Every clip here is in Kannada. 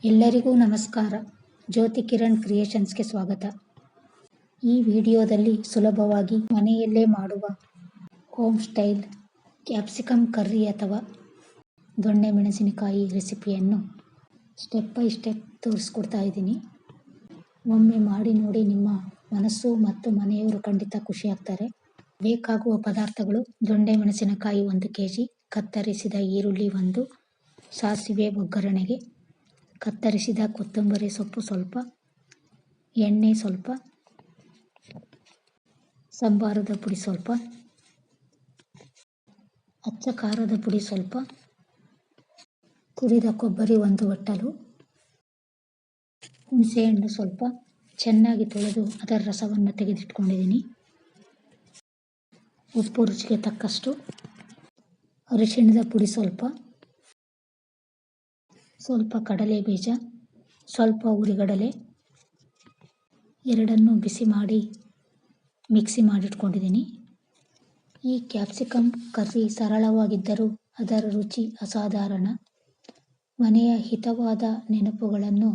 ಎಲ್ಲರಿಗೂ ನಮಸ್ಕಾರ. ಜ್ಯೋತಿ ಕಿರಣ್ ಕ್ರಿಯೇಷನ್ಸ್ಗೆ ಸ್ವಾಗತ. ಈ ವಿಡಿಯೋದಲ್ಲಿ ಸುಲಭವಾಗಿ ಮನೆಯಲ್ಲೇ ಮಾಡುವ ಹೋಮ್ ಸ್ಟೈಲ್ ಕ್ಯಾಪ್ಸಿಕಮ್ ಕರ್ರಿ ಅಥವಾ ದೊಣ್ಣೆ ಮೆಣಸಿನಕಾಯಿ ರೆಸಿಪಿಯನ್ನು ಸ್ಟೆಪ್ ಬೈ ಸ್ಟೆಪ್ ತೋರಿಸ್ಕೊಡ್ತಾ ಇದ್ದೀನಿ. ಒಮ್ಮೆ ಮಾಡಿ ನೋಡಿ, ನಿಮ್ಮ ಮನಸ್ಸು ಮತ್ತು ಮನೆಯವರು ಖಂಡಿತ ಖುಷಿಯಾಗ್ತಾರೆ. ಬೇಕಾಗುವ ಪದಾರ್ಥಗಳು: ದೊಣ್ಣೆ ಮೆಣಸಿನಕಾಯಿ 1 kg, ಕತ್ತರಿಸಿದ ಈರುಳ್ಳಿ 1, ಸಾಸಿವೆ ಒಗ್ಗರಣೆಗೆ, ಕತ್ತರಿಸಿದ ಕೊತ್ತಂಬರಿ ಸೊಪ್ಪು ಸ್ವಲ್ಪ, ಎಣ್ಣೆ ಸ್ವಲ್ಪ, ಸಂಬಾರದ ಪುಡಿ ಸ್ವಲ್ಪ, ಅಚ್ಚ ಖಾರದ ಪುಡಿ ಸ್ವಲ್ಪ, ತುರಿದ ಕೊಬ್ಬರಿ 1 ಬಟ್ಟಲು, ಹುಣಸೆಹಣ್ಣು ಸ್ವಲ್ಪ ಚೆನ್ನಾಗಿ ತೊಳೆದು ಅದರ ರಸವನ್ನು ತೆಗೆದಿಟ್ಕೊಂಡಿದ್ದೀನಿ, ಉಪ್ಪು ರುಚಿಗೆ ತಕ್ಕಷ್ಟು, ಅರಿಶಿಣದ ಪುಡಿ ಸ್ವಲ್ಪ ಕಡಲೆ ಬೀಜ, ಸ್ವಲ್ಪ ಹುರಿಗಡಲೆ, ಎರಡನ್ನೂ ಬಿಸಿ ಮಾಡಿ ಮಿಕ್ಸಿ ಮಾಡಿಟ್ಕೊಂಡಿದ್ದೀನಿ. ಈ ಕ್ಯಾಪ್ಸಿಕಮ್ ಕರ್ರಿ ಸರಳವಾಗಿದ್ದರೂ ಅದರ ರುಚಿ ಅಸಾಧಾರಣ. ಮನೆಯ ಹಿತವಾದ ನೆನಪುಗಳನ್ನು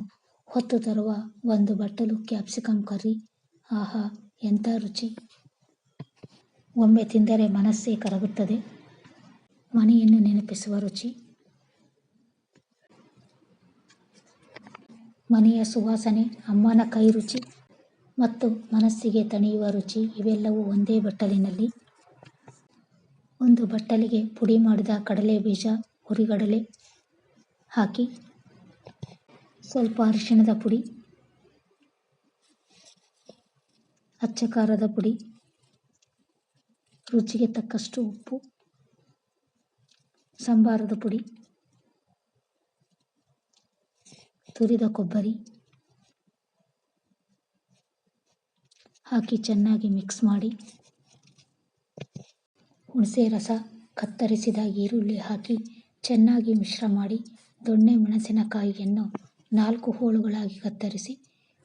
ಹೊತ್ತು ತರುವ 1 ಬಟ್ಟಲು ಕ್ಯಾಪ್ಸಿಕಮ್ ಕರ್ರಿ. ಆಹಾ, ಎಂಥ ರುಚಿ! ಒಮ್ಮೆ ತಿಂದರೆ ಮನಸ್ಸೇ ಕರಗುತ್ತದೆ. ಮನೆಯನ್ನು ನೆನಪಿಸುವ ರುಚಿ, ಮನೆಯ ಸುವಾಸನೆ, ಅಮ್ಮನ ಕೈ ರುಚಿ ಮತ್ತು ಮನಸ್ಸಿಗೆ ತಣಿಯುವ ರುಚಿ ಇವೆಲ್ಲವೂ ಒಂದೇ ಬಟ್ಟಲಿನಲ್ಲಿ. 1 ಬಟ್ಟಲಿಗೆ ಪುಡಿ ಮಾಡಿದ ಕಡಲೆ ಬೀಜ, ಹುರಿಗಡಲೆ ಹಾಕಿ, ಸ್ವಲ್ಪ ಅರಿಶಿಣದ ಪುಡಿ, ಅಚ್ಚ ಖಾರದ ಪುಡಿ, ರುಚಿಗೆ ತಕ್ಕಷ್ಟು ಉಪ್ಪು, ಸಂಬಾರದ ಪುಡಿ, ತುರಿದ ಕೊಬ್ಬರಿ ಹಾಕಿ ಚೆನ್ನಾಗಿ ಮಿಕ್ಸ್ ಮಾಡಿ, ಹುಣಸೆ ರಸ, ಕತ್ತರಿಸಿದ ಈರುಳ್ಳಿ ಹಾಕಿ ಚೆನ್ನಾಗಿ ಮಿಶ್ರ ಮಾಡಿ, ದೊಣ್ಣೆ ಮೆಣಸಿನಕಾಯಿಯನ್ನು 4 ಹೋಳುಗಳಾಗಿ ಕತ್ತರಿಸಿ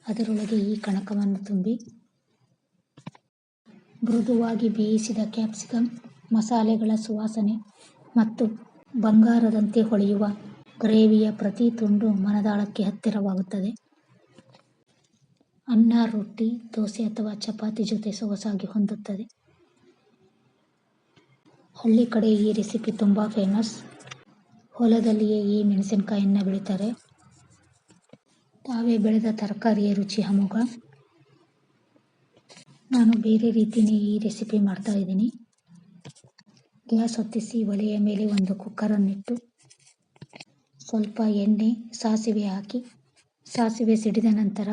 ಅದರೊಳಗೆ ಈ ಕಣಕವನ್ನು ತುಂಬಿ, ಮೃದುವಾಗಿ ಬೇಯಿಸಿದ ಕ್ಯಾಪ್ಸಿಕಮ್ ಮಸಾಲೆಗಳ ಸುವಾಸನೆ ಮತ್ತು ಬಂಗಾರದಂತೆ ಹೊಳೆಯುವ ಗ್ರೇವಿಯ ಪ್ರತಿ ತುಂಡು ಮನದಾಳಕ್ಕೆ ಹತ್ತಿರವಾಗುತ್ತದೆ. ಅನ್ನ, ರೊಟ್ಟಿ, ದೋಸೆ ಅಥವಾ ಚಪಾತಿ ಜೊತೆ ಸೊಗಸಾಗಿ ಹೊಂದುತ್ತದೆ. ಹಳ್ಳಿ ಕಡೆ ಈ ರೆಸಿಪಿ ತುಂಬ ಫೇಮಸ್. ಹೊಲದಲ್ಲಿಯೇ ಈ ಮೆಣಸಿನಕಾಯಿಯನ್ನು ಬೆಳೀತಾರೆ. ತಾವೇ ಬೆಳೆದ ತರಕಾರಿಯ ರುಚಿ ಅಮೋಘ. ನಾನು ಬೇರೆ ರೀತಿಯೇ ಈ ರೆಸಿಪಿ ಮಾಡ್ತಾ ಇದ್ದೀನಿ. ಗ್ಯಾಸ್ ಹೊತ್ತಿಸಿ ಒಲೆಯ ಮೇಲೆ 1 ಕುಕ್ಕರನ್ನಿಟ್ಟು ಸ್ವಲ್ಪ ಎಣ್ಣೆ, ಸಾಸಿವೆ ಹಾಕಿ, ಸಾಸಿವೆ ಸಿಡಿದ ನಂತರ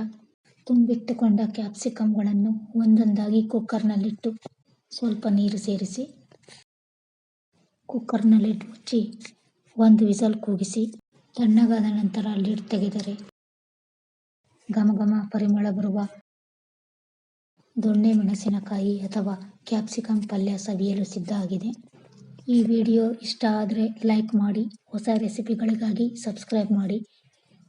ತುಂಬಿಟ್ಟುಕೊಂಡ ಕ್ಯಾಪ್ಸಿಕಮ್ಗಳನ್ನು ಒಂದೊಂದಾಗಿ ಕುಕ್ಕರ್ನಲ್ಲಿಟ್ಟು ಸ್ವಲ್ಪ ನೀರು ಸೇರಿಸಿ, ಕುಕ್ಕರ್ನ ಲಿಡ್ ಮುಚ್ಚಿ 1 ವಿಸಲ್ ಕೂಗಿಸಿ, ತಣ್ಣಗಾದ ನಂತರ ಲಿಡ್ ತೆಗೆದರೆ ಘಮ ಪರಿಮಳ ಬರುವ ದೊಣ್ಣೆ ಮೆಣಸಿನಕಾಯಿ ಅಥವಾ ಕ್ಯಾಪ್ಸಿಕಮ್ ಪಲ್ಯ ಸವಿಯಲು ಸಿದ್ಧ ಆಗಿದೆ. ಈ ವಿಡಿಯೋ ಇಷ್ಟ ಆದರೆ ಲೈಕ್ ಮಾಡಿ, ಹೊಸ ರೆಸಿಪಿಗಳಿಗಾಗಿ ಸಬ್ಸ್ಕ್ರೈಬ್ ಮಾಡಿ,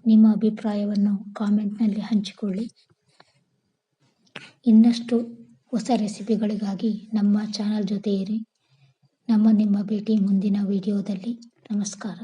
ನಿಮ್ಮ ಅಭಿಪ್ರಾಯವನ್ನು ಕಾಮೆಂಟ್ನಲ್ಲಿ ಹಂಚಿಕೊಳ್ಳಿ. ಇನ್ನಷ್ಟು ಹೊಸ ರೆಸಿಪಿಗಳಿಗಾಗಿ ನಮ್ಮ ಚಾನಲ್ ಜೊತೆ ಇರಿ. ನಿಮ್ಮ ಭೇಟಿ ಮುಂದಿನ ವಿಡಿಯೋದಲ್ಲಿ. ನಮಸ್ಕಾರ.